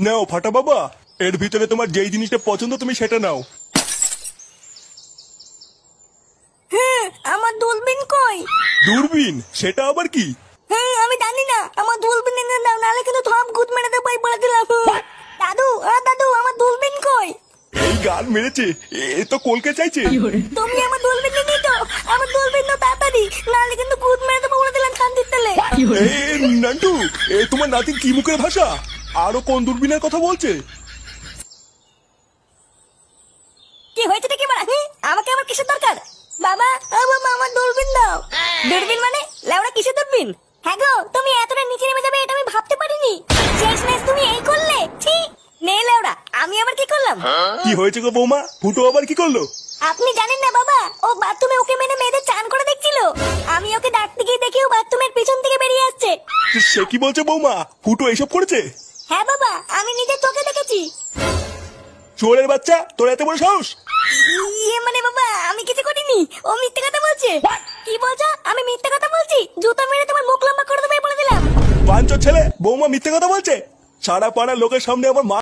নাও ফাটা বাবা, এর ভিতরে তোমার যেই জিনিসটা পছন্দ তুমি সেটা নাও। হ্যাঁ, আমার দূরবীন কই? দূরবীন? সেটা আবার কি? হ্যাঁ, আমি জানি না। আমার দূরবীন এনে দাও, নাহলে কিন্তু ধপ গুদ মেরে দেবো বলে দিলাম। দাদু, দাদু, আমার দূরবীন কই? এই গান মেরেছে, এ তো কলকে চাইছে। তুমি আমার দূরবীন নিয়ে তো, আমার দূরবীন তো তাড়াতাড়ি, নাহলে কিন্তু গুদ মেরে দেবো বলে দিলাম শান্তির তেলে। নান্টু, এ তোমার নাতির কি মুখের ভাষা? আরো কোন দূরবীনের কথা বলছে? কি হয়েছে কি বলা? আমাকে আবার কিসের দরকার? বাবা, বাবা, আমার দূরবীন দাও। দূরবীন মানে? লেওড়া কিসের দূরবীন? হ্যাঁ গো, তুমি এতটা নিচে নেমে যাবে এটা আমি ভাবতে পারিনি। শেষমেশ তুমি এই করলে? ছি! নে লেওড়া, আমি আবার কি করলাম? কি হয়েছে গো বৌমা? ফুটো আবার কি করলো? আপনি জানেন না বাবা, ও বাথরুমে ওকে মেনে মেয়েদের চান করে দেখছিল। আমি ওকে ডাকতে গিয়ে দেখি ও বাথরুমের পিছন থেকে বেরিয়ে আসছে। সে কি বলছে বৌমা? ফুটো এসব করেছে? হ্যাঁ বাবা, আমি নিজের চোখে দেখেছি। চোরের বাচ্চা, তোর এত বড় সাহস? ইয়ে মানে বাবা, আমি কিছু করিনি, ও মিথ্যে কথা বলছে। কি বলছো? আমি মিথ্যে কথা বলছি? জুতো মেরে তোমার মুখ লম্বা করে দেবে বলে দিলাম। বাঞ্চোর ছেলে, বৌমা মিথ্যে কথা বলছে? সারা পাড়ার লোকের সামনে আমার মা